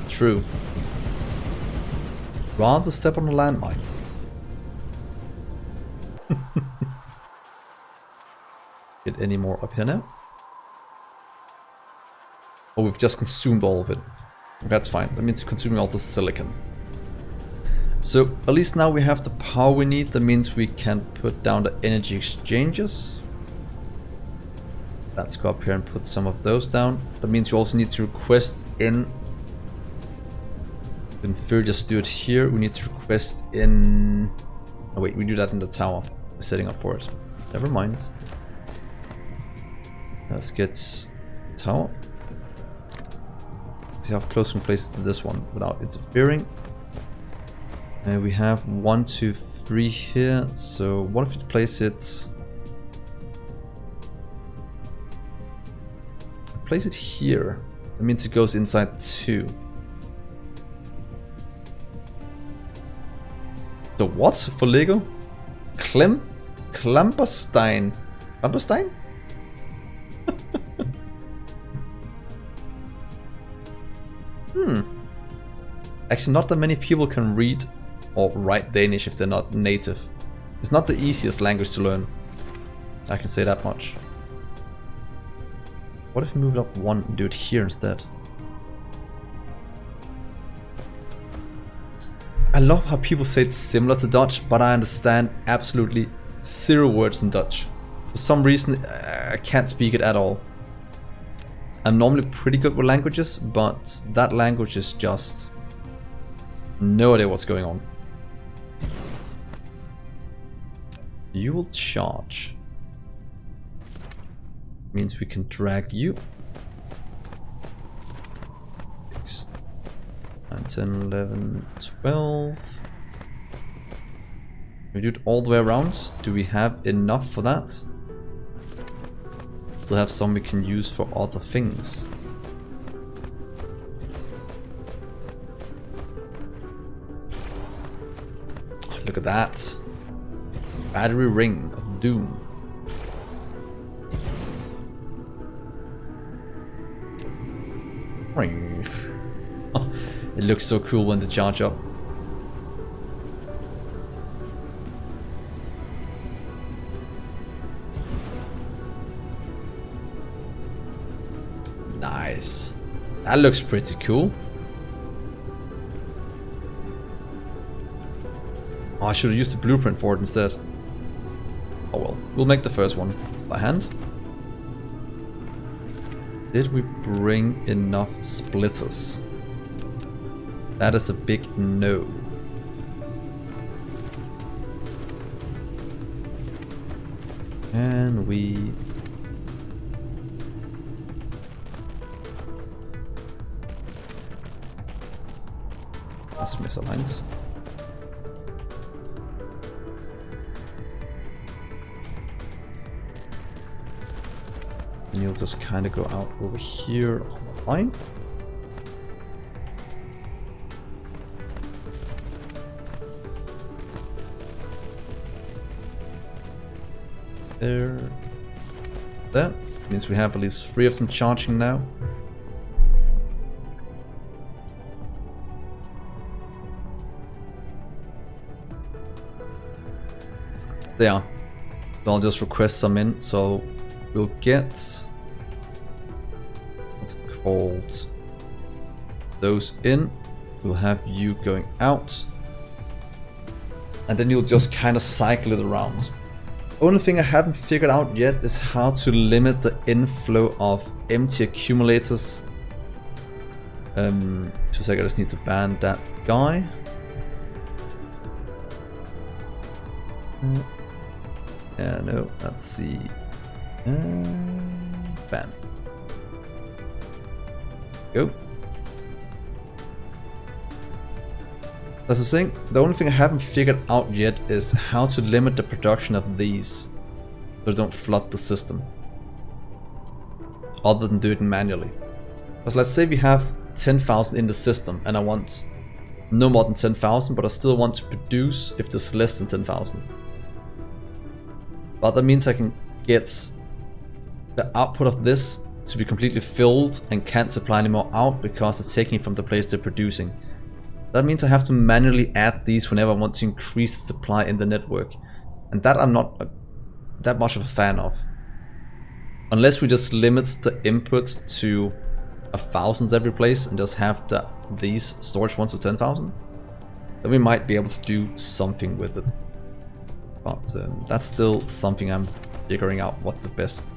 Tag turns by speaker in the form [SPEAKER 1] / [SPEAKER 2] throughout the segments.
[SPEAKER 1] True. Rather step on a landmine. Get any more up here now? Oh, we've just consumed all of it. That's fine. That means consuming all the silicon. So at least now we have the power we need. That means we can put down the energy exchanges. Let's go up here and put some of those down. That means you also need to request in. Just do it here. We need to request in. Oh wait, we do that in the tower. We're setting up for it. Never mind. Let's get tower. See how close we can place it to this one without interfering. And we have 1, 2, 3 here. So what if we place it? Place it here. That means it goes inside 2. So what for Lego? Klamperstein. Klamperstein? Actually, not that many people can read or write Danish if they're not native. It's not the easiest language to learn. I can say that much. What if we move it up 1 and do it here instead? I love how people say it's similar to Dutch, but I understand absolutely 0 words in Dutch. For some reason, I can't speak it at all. I'm normally pretty good with languages, but that language is just no idea what's going on. You will charge. Means we can drag you. 6, 9, 10, 11, 12. We do it all the way around. Do we have enough for that? Still have some we can use for other things. Oh, look at that. Battery ring of doom. It looks so cool when they charge up. Nice. That looks pretty cool. Oh, I should have used the blueprint for it instead. Oh well, we'll make the first one by hand. Did we bring enough splitters? That is a big no. And we... Let's misalign. And you'll just kind of go out over here on the line. There. That means we have at least 3 of them charging now. They are. So I'll just request some in. So we'll get what's it called those in. We'll have you going out, and then you'll just kind of cycle it around. Only thing I haven't figured out yet is how to limit the inflow of empty accumulators. 2 seconds, I just need to ban that guy. Yeah, no, let's see. Ban. Go. That's the thing. The only thing I haven't figured out yet is how to limit the production of these so they don't flood the system. Other than doing it manually. Because let's say we have 10,000 in the system and I want no more than 10,000, but I still want to produce if there's less than 10,000. But that means I can get the output of this to be completely filled and can't supply anymore out because it's taking it from the place they're producing. That means I have to manually add these whenever I want to increase the supply in the network. And that I'm not that much of a fan of. Unless we just limit the input to 1,000 every place and just have these storage ones to 10,000, then we might be able to do something with it. But that's still something I'm figuring out what the best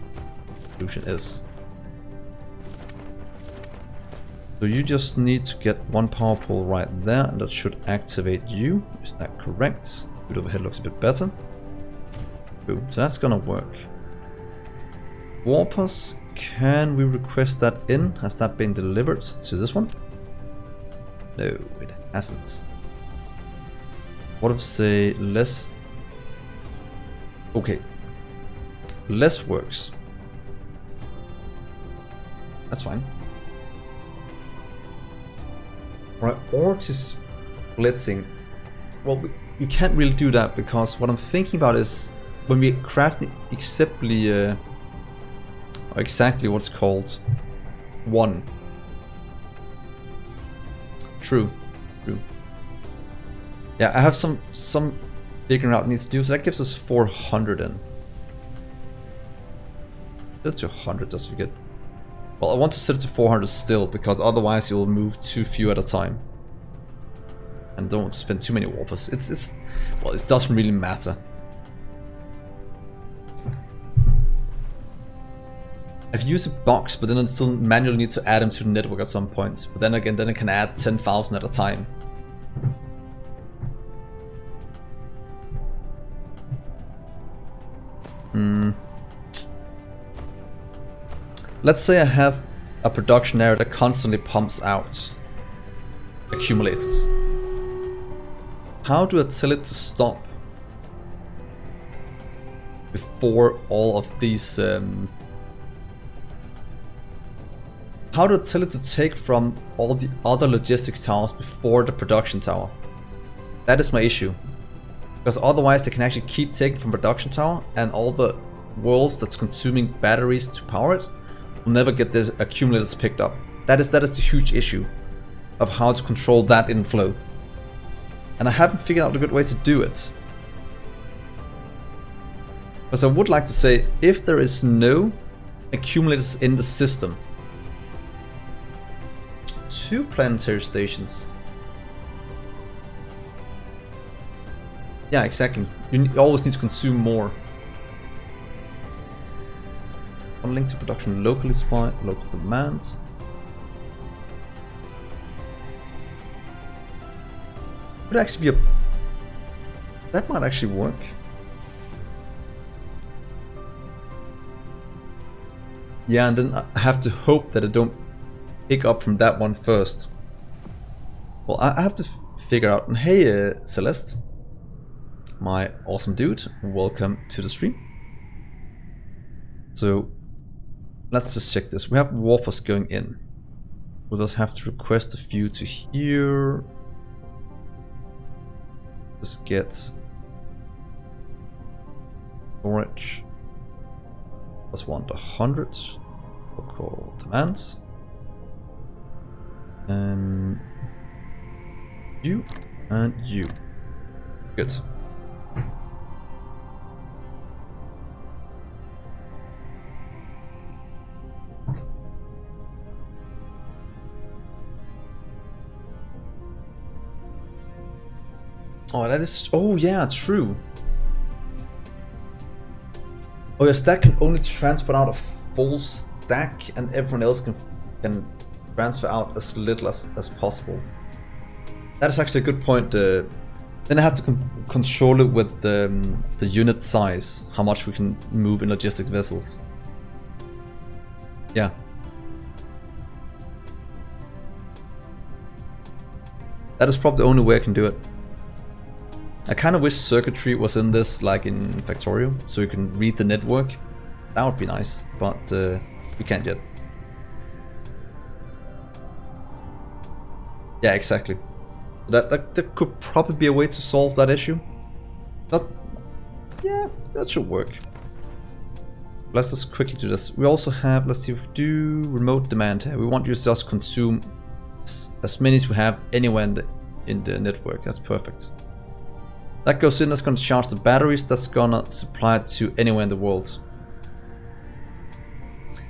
[SPEAKER 1] solution is. So you just need to get one power pole right there, and that should activate you. Is that correct? Good overhead looks a bit better. Boom. So that's gonna work. Warpers, can we request that in? Has that been delivered to this one? No, it hasn't. What if, say, less... Okay. Less works. That's fine. Right, orcs is blitzing. Well, we can't really do that because what I'm thinking about is when we craft exactly what's called one. True. Yeah, I have some figuring out needs to do, so that gives us 400 in. Set it to 100 just to get. Well, I want to set it to 400 still, because otherwise you'll move too few at a time. And don't want to spend too many warpers. Well, it doesn't really matter. I could use a box, but then I still manually need to add them to the network at some point. But then again, then I can add 10,000 at a time. Let's say I have a production area that constantly pumps out accumulators. How do I tell it to stop before all of these... How do I tell it to take from all the other logistics towers before the production tower? That is my issue. Because otherwise they can actually keep taking from production tower, and all the worlds that's consuming batteries to power it will never get the accumulators picked up. That is the huge issue of how to control that inflow. And I haven't figured out a good way to do it. Because I would like to say, if there is no accumulators in the system, 2 planetary stations. Yeah, exactly. You always need to consume more. One link to production locally supply, local demands. Would actually be a... That might actually work. Yeah, and then I have to hope that I don't pick up from that one first. Well, I have to figure out... Hey, Celeste. My awesome dude. Welcome to the stream. So, let's just check this. We have warpers going in. We'll just have to request a few to here. Just get storage. Just want 100. Local demands. You and you. Good. Oh, that is... Oh, yeah, true. Oh, your stack can only transfer out a full stack, and everyone else can transfer out as little as possible. That is actually a good point. Then I have to control it with the unit size, how much we can move in logistic vessels. Yeah. That is probably the only way I can do it. I kind of wish circuitry was in this, like in Factorio, so you can read the network. That would be nice, but we can't yet. Yeah, exactly. That could probably be a way to solve that issue. Yeah, that should work. Let's just quickly do this. We also have, let's see if we do remote demand here. We want you to just consume as many as we have anywhere in the network. That's perfect. That goes in, that's going to charge the batteries, that's going to supply it to anywhere in the world.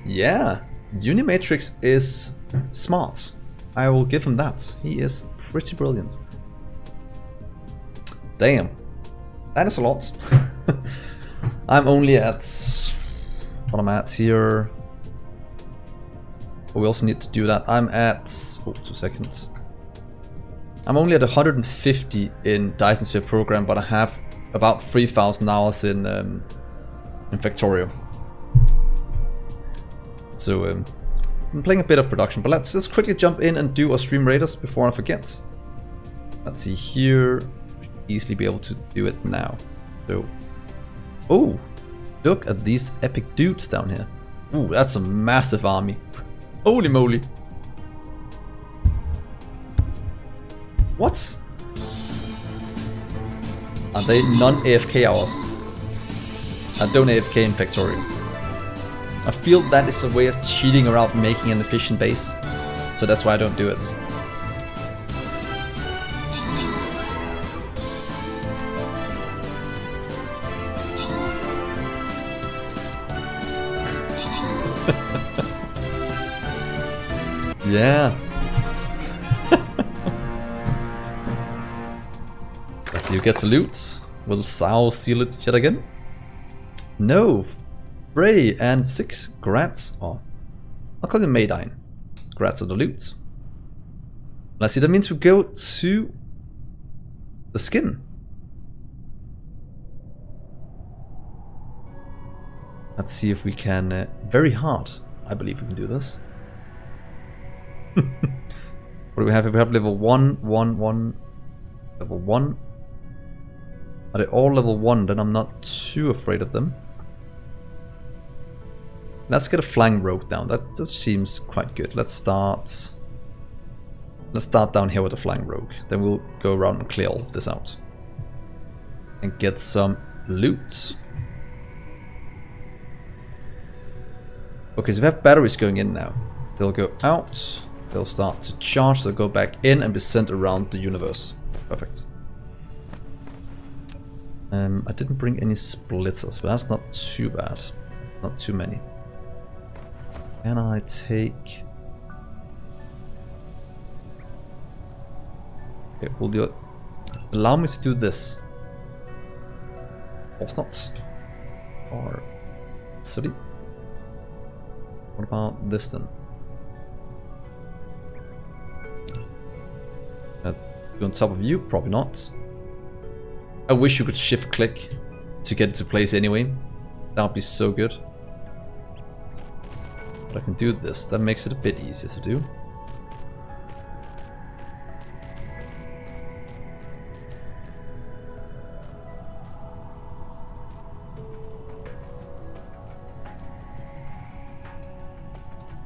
[SPEAKER 1] Yeah, Unimatrix is smart. I will give him that. He is pretty brilliant. Damn, that is a lot. I'm only at, what am I at here? Oh, we also need to do that. I'm at, oh, 2 seconds. I'm only at 150 in Dyson Sphere program, but I have about 3,000 hours in Factorio. So I'm playing a bit of production, but let's just quickly jump in and do our stream raiders before I forget. Let's see here, easily be able to do it now. So, oh, look at these epic dudes down here. Ooh, that's a massive army. Holy moly. What? Are they non-AFK hours? I don't AFK in Factorio. I feel that is a way of cheating around making an efficient base. So that's why I don't do it. Yeah. Let's see who gets the loot. Will Sao seal it yet again? No. Bray and 6 grats. Oh, I'll call them Maydine. Grats of the loot. Let's see, that means we go to the skin. Let's see if we can. Very hard. I believe we can do this. What do we have? We have level 1, 1, 1, level 1. Are they all level 1? Then I'm not too afraid of them. Let's get a flying rogue down. That seems quite good. Let's start down here with a flying rogue. Then we'll go around and clear all of this out. And get some loot. Okay, so we have batteries going in now. They'll go out. They'll start to charge. They'll go back in and be sent around the universe. Perfect. I didn't bring any splitters, but that's not too bad. Not too many. Can I take... Okay, will you allow me to do this? Of course not. Or... city? What about this then? On top of you? Probably not. I wish you could shift click to get into place anyway. That would be so good. But I can do this. That makes it a bit easier to do.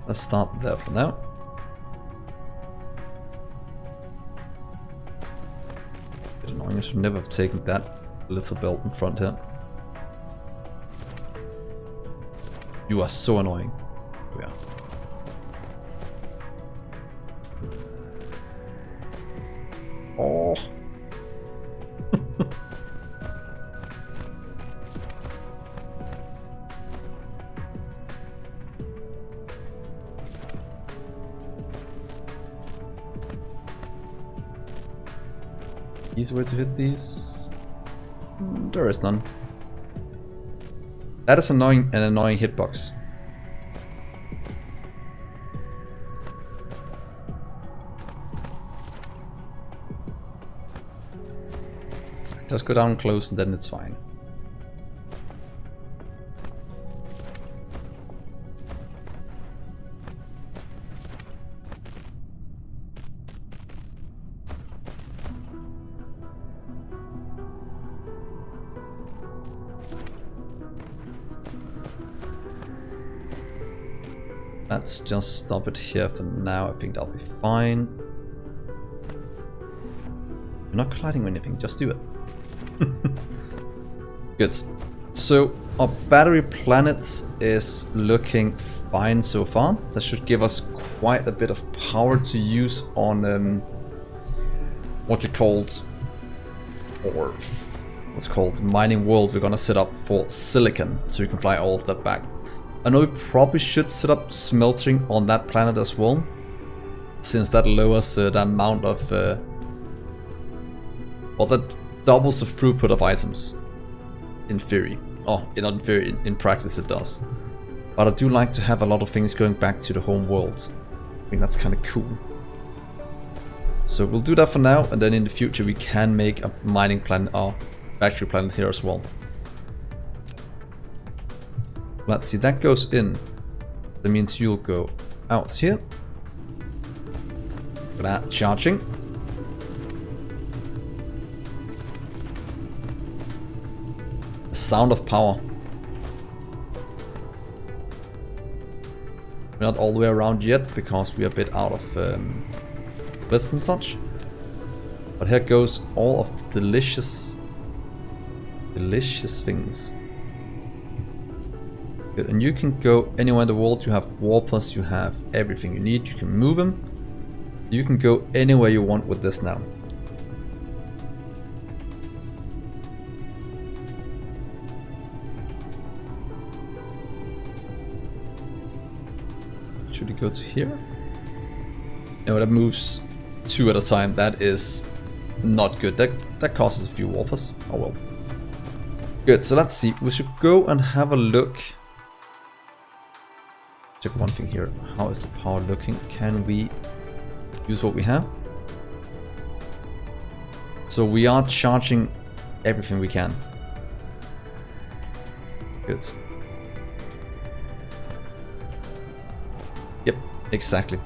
[SPEAKER 1] Let's start there for now. Bit annoying. I should never have taken that little belt in front here. You are so annoying. Yeah. Oh. Easy way to hit these? There is none. That is annoying, an annoying hitbox. Just go down close and then it's fine. Let's just stop it here for now. I think that'll be fine. You're not colliding with anything, just do it. Good. So our battery planet is looking fine so far. That should give us quite a bit of power to use on what you called, or what's called mining world. We're gonna set up for silicon, so we can fly all of that back. I know we probably should set up smelting on that planet as well, since that lowers the amount of, well, that doubles the throughput of items, in theory. Oh, not in theory, in practice it does. But I do like to have a lot of things going back to the home world. I think that's kind of cool. So we'll do that for now, and then in the future we can make a mining planet, or factory planet here as well. Let's see, that goes in. That means you'll go out here. Look at that, charging. The sound of power. We're not all the way around yet because we are a bit out of bliss and such. But here goes all of the delicious things. Good. And you can go anywhere in the world. You have warpers, you have everything you need. You can move them. You can go anywhere you want with this now. Should we go to here? No, that moves 2 at a time. That is not good. That causes a few warpers. Oh well. Good, so let's see. We should go and have a look. Check one thing here. How is the power looking? Can we use what we have? So we are charging everything we can. Good. Yep, exactly.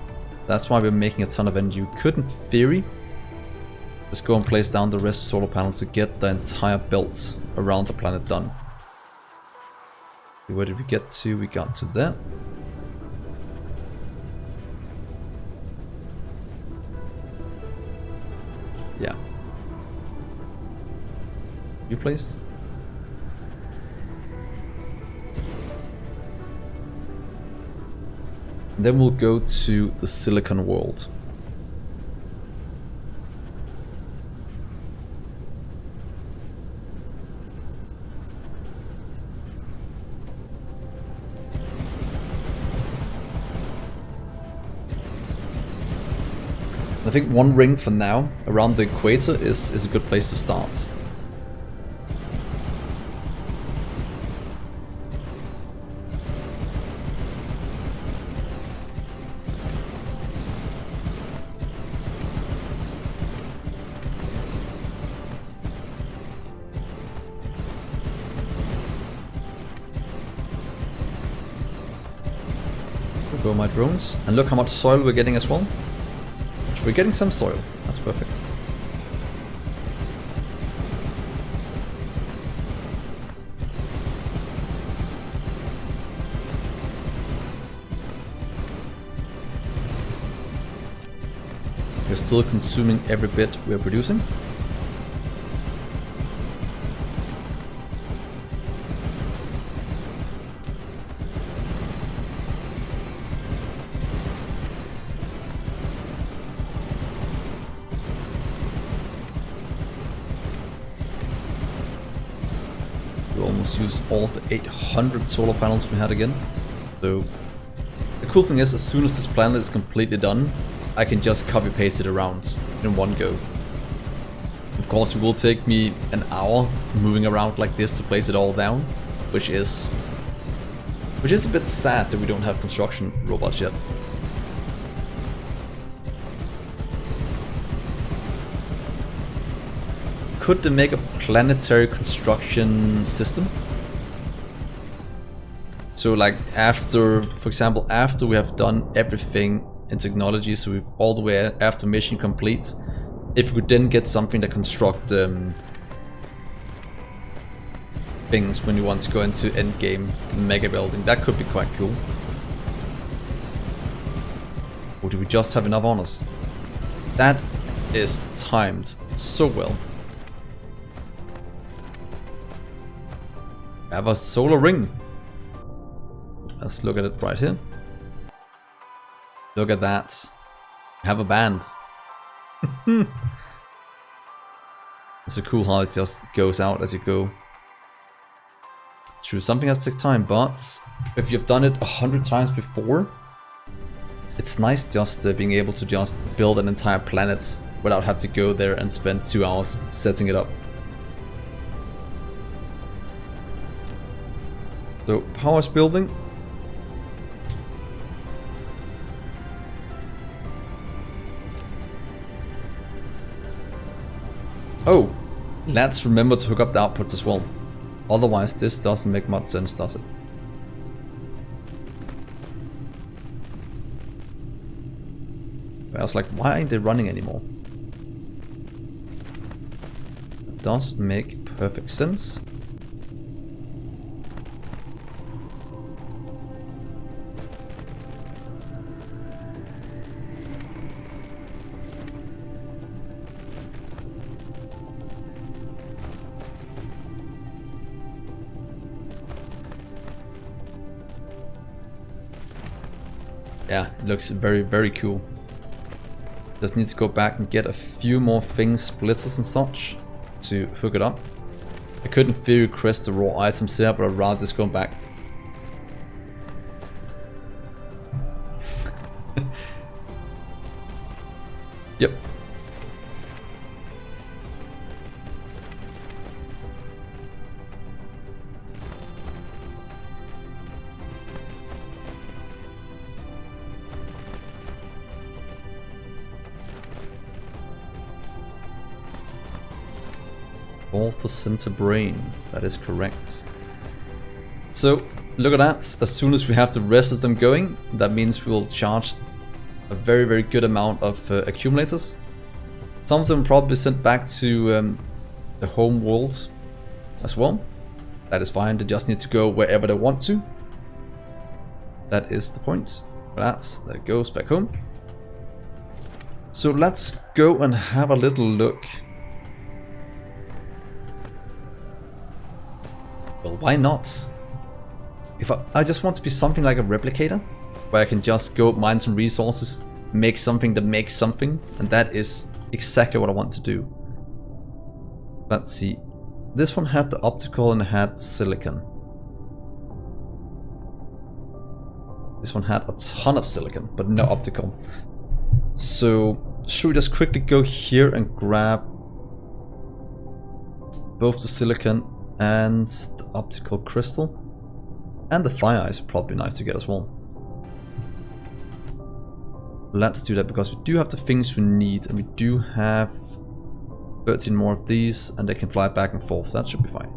[SPEAKER 1] That's why we're making a ton of energy. You could, in theory, just go and place down the rest of solar panels to get the entire belt around the planet done. Where did we get to? We got to there. Yeah. You placed? Then we'll go to the silicon world. I think one ring for now around the equator is a good place to start. There go my drones, and look how much soil we're getting as well. We're getting some soil. That's perfect. We're still consuming every bit we're producing. Use all of the 800 solar panels we had again. So the cool thing is, as soon as this planet is completely done, I can just copy paste it around in one go. Of course, it will take me an hour moving around like this to place it all down, which is a bit sad that we don't have construction robots yet. Could they make a planetary construction system? So like after, for example, after we have done everything in technology, so we've all the way after mission complete, if we could then get something that construct things when you want to go into endgame mega building, that could be quite cool. Or do we just have enough on us? That is timed so well. have a solar ring. Let's look at it right here. Look at that. We have a band. It's so cool how it just goes out as you go. True, something has to take time, but if you've done it 100 times before, it's nice just being able to just build an entire planet without having to go there and spend 2 hours setting it up. So, power's building. Oh, let's remember to hook up the outputs as well. Otherwise, this doesn't make much sense, does it? I was like, why aren't they running anymore? It does make perfect sense. Yeah, it looks very, very cool. Just need to go back and get a few more things, splitters and such, to hook it up. I could in theory request the raw items here, but I'd rather just go back. Yep. Water center brain, that is correct. So look at that, as soon as we have the rest of them going, that means we'll charge a very, very good amount of accumulators. Some of them probably be sent back to the home world as well. That is fine, they just need to go wherever they want to. That is the point. That goes back home. So let's go and have a little look. Well, why not? If I just want to be something like a replicator, where I can just go mine some resources, make something that makes something, and that is exactly what I want to do. Let's see. This one had the optical and it had silicon. This one had a ton of silicon, but no optical. So should we just quickly go here and grab both the silicon and the optical crystal, and the fire ice would probably be nice to get as well. Let's do that because we do have the things we need, and we do have 13 more of these, and they can fly back and forth. That should be fine.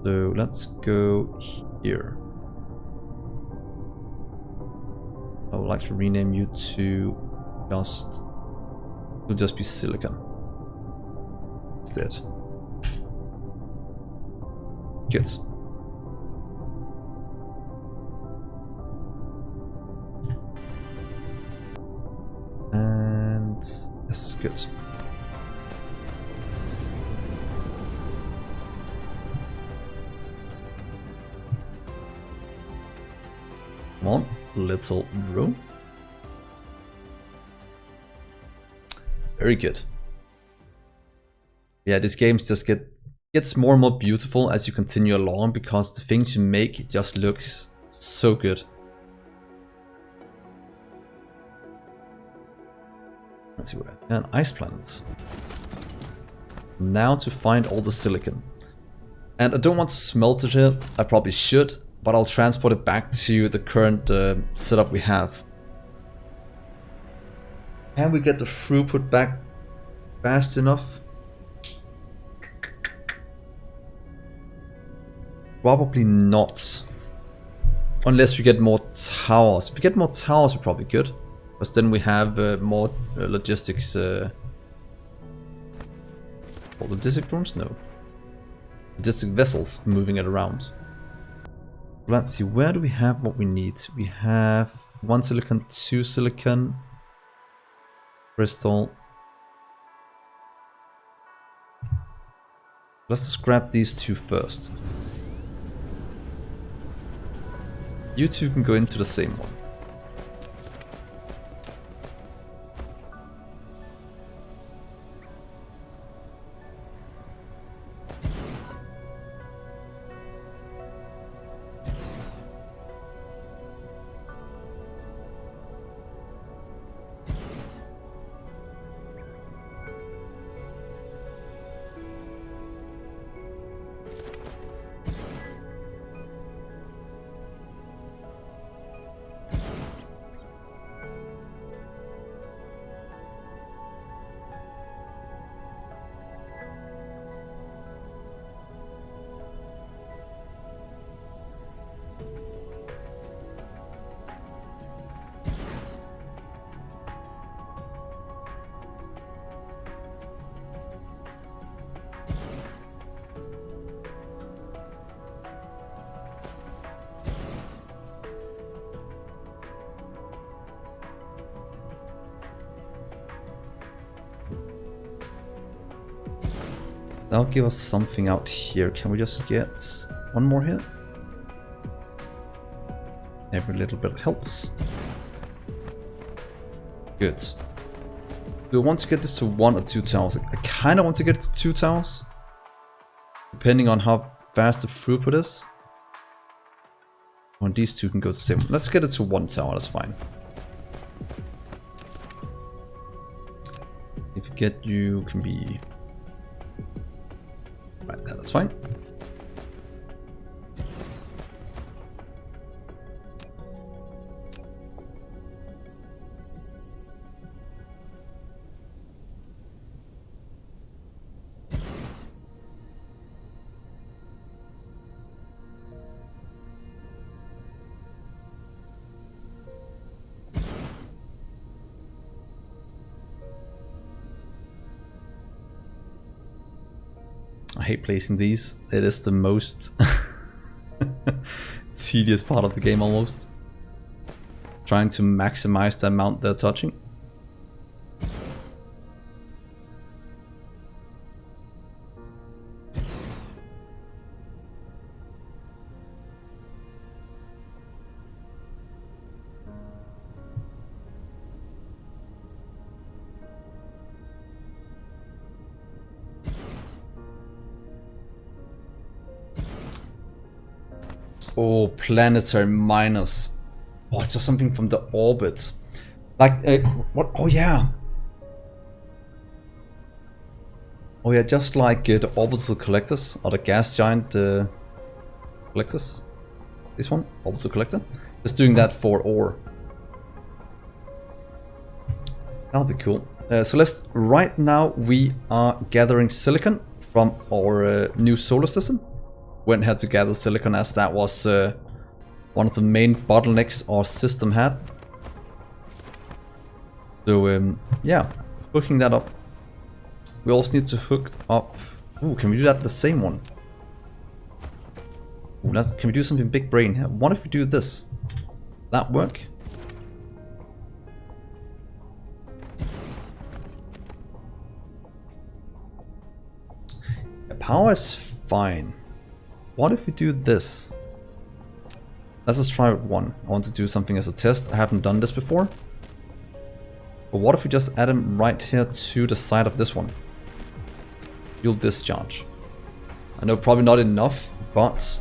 [SPEAKER 1] So let's go here. I would like to rename you to just be silicon instead. Good. And this is good. Come on, little room. Very good. Yeah, these games just gets more and more beautiful as you continue along, because the things you make just looks so good. Let's see where. And ice planets. Now to find all the silicon. And I don't want to smelt it here. I probably should, but I'll transport it back to the current setup we have. Can we get the throughput back fast enough? Probably not. Unless we get more towers. If we get more towers, we're probably good. Because then we have more logistics. Or logistic drones? No. Logistic vessels moving it around. Let's see, where do we have what we need? We have 1 silicon, 2 silicon, crystal. Let's just grab these two first. You two can go into the same one. That'll give us something out here. Can we just get one more here? Every little bit helps. Good. Do I want to get this to 1 or 2 towers? I kind of want to get it to 2 towers. Depending on how fast the throughput is. When these two can go to the same. Let's get it to 1 tower, that's fine. If you get you can be... Right, that's fine. I hate placing these. It is the most tedious part of the game almost. Trying to maximize the amount they're touching. Oh, planetary miners. Oh, it's just something from the orbit. Like, what? Oh, yeah. Oh, yeah, just like the orbital collectors, or the gas giant collectors. This one, orbital collector. Just doing that for ore. That'll be cool. So let's, right now we are gathering silicon from our new solar system. Went and had to gather silicon as that was one of the main bottlenecks our system had. So yeah, hooking that up. We also need to hook up... Ooh, can we do that the same one? Ooh, can we do something big brain here? What if we do this? That work? The power is fine. What if we do this? Let's just try one. I want to do something as a test. I haven't done this before. But what if we just add him right here to the side of this one? You'll discharge. I know probably not enough, but...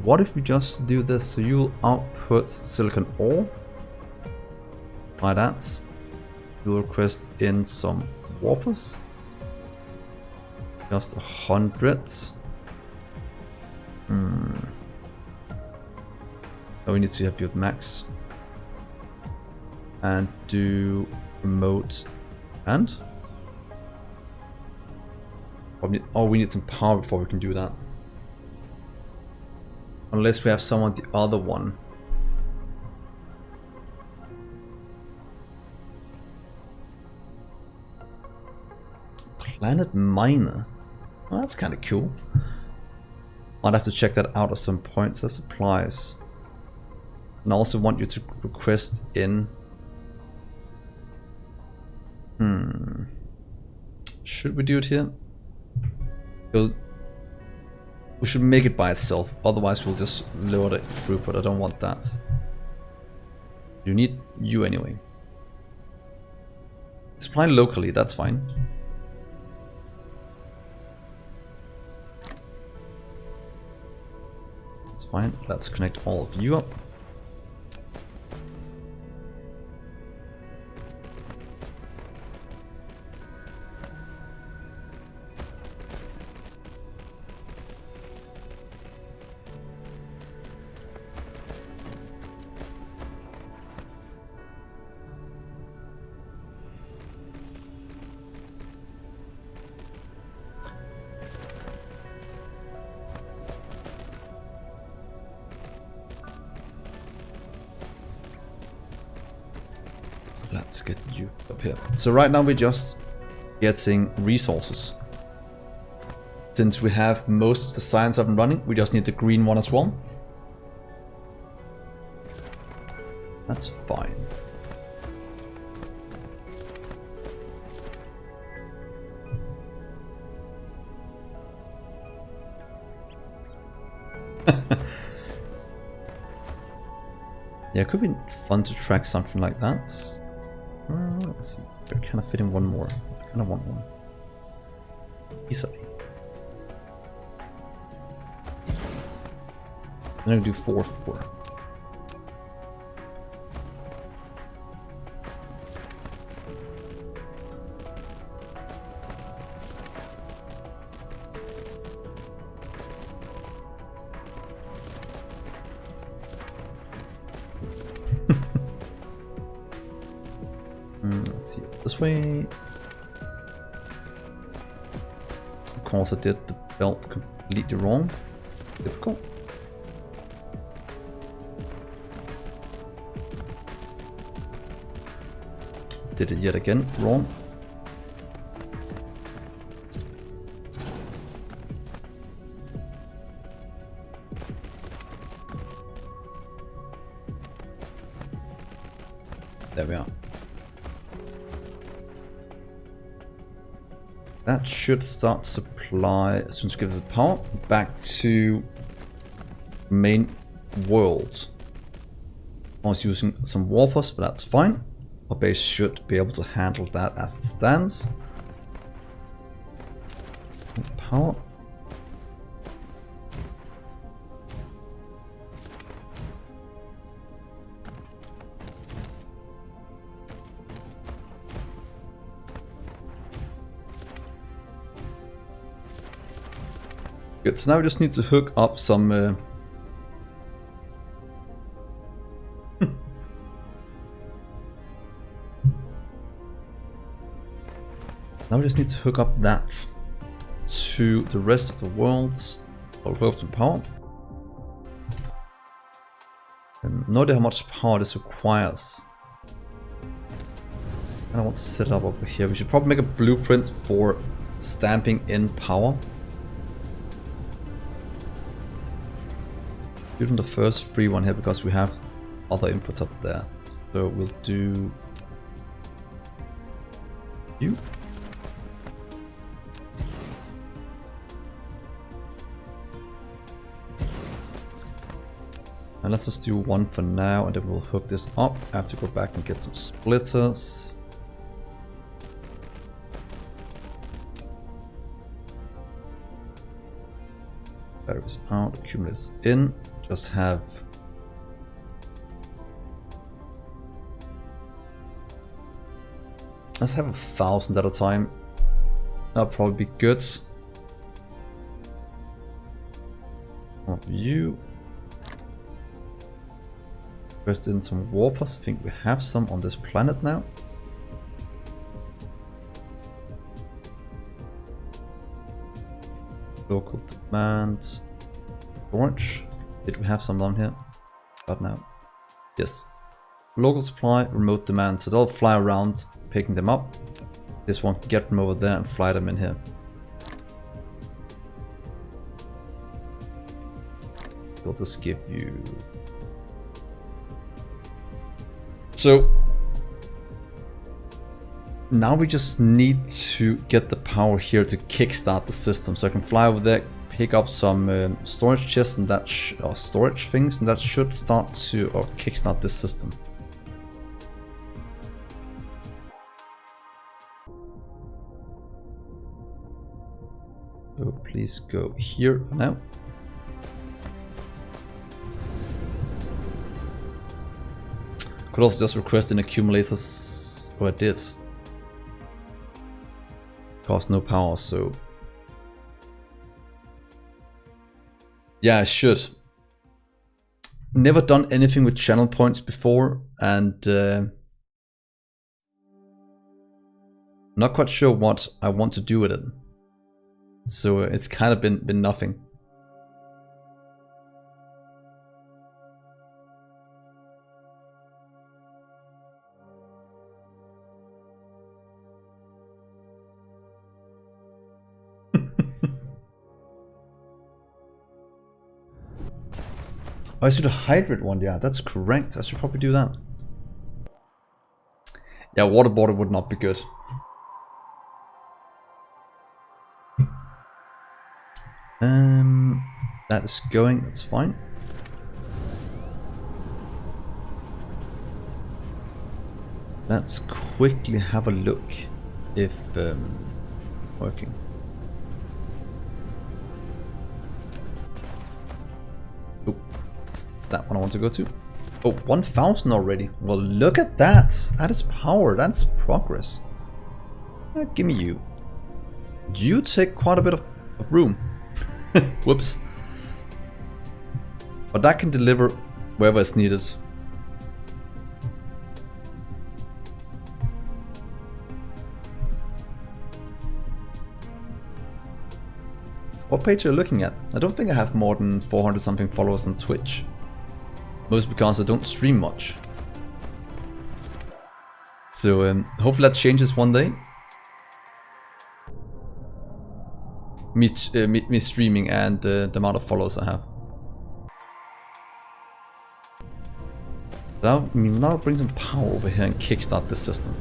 [SPEAKER 1] What if we just do this? So you'll output silicon ore. Like that. You'll request in some warpers. Just 100. Oh, we need to have build max. And do remote and. Oh, we need some power before we can do that. Unless we have someone the other one. Planet miner. Well, that's kind of cool. I'd have to check that out at some point. So supplies. And I also want you to request in. Should we do it here? We should make it by itself, otherwise we'll just lower the throughput. I don't want that. You need you anyway. Supply locally, that's fine. That's fine. Let's connect all of you up. Let's get you up here. So right now we're just getting resources. Since we have most of the science up and running, we just need the green one as well. That's fine. Yeah, it could be fun to track something like that. Let's see. Can I fit in one more? I kind of want one. Easily. I'm gonna do 4-4. Let's see, this way. Of course, I did the belt completely wrong. Typical. Did it yet again wrong. There we are. That should start supply as soon as it gives it power back to main world. I was using some warpers, but that's fine. Our base should be able to handle that as it stands. Power. Good, so now we just need to hook up some now we just need to hook up that to the rest of the worlds. Or hook up some power. No idea how much power this requires. And I want to set it up over here. We should probably make a blueprint for stamping in power. Even the first free one here because we have other inputs up there. So we'll do you. And let's just do one for now and then we'll hook this up. I have to go back and get some splitters. Batteries out, accumulators in. Just have let's have 1,000 at a time. That'll probably be good. You first in some warpers. I think we have some on this planet now. Local demand. Orange. Did we have some down here? Not now. Yes. Local supply, remote demand. So they'll fly around picking them up. This one can get them over there and fly them in here. We'll just give you... So now we just need to get the power here to kickstart the system. So I can fly over there, pick up some storage chests and that or storage things, and that should start to or kickstart this system. So please go here for now. Could also just request an accumulators. Oh, I did. Cost no power, so yeah, I should. Never done anything with channel points before, and not quite sure what I want to do with it. So it's kind of been nothing. Oh, I should have hybrid one. Yeah, that's correct. I should probably do that. Yeah, waterboarded would not be good. That is going. That's fine. Let's quickly have a look if working. Oh, that's that one I want to go to. Oh, 1000 already. Well, look at that. That is power. That's progress. Give me you. You take quite a bit of room. Whoops. But that can deliver wherever it's needed. What page are you looking at? I don't think I have more than 400 something followers on Twitch. Most because I don't stream much. So hopefully that changes one day. Me streaming and the amount of followers I have. Now bring some power over here and kickstart this system.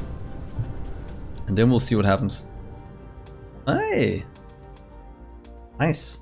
[SPEAKER 1] And then we'll see what happens. Hey! Nice.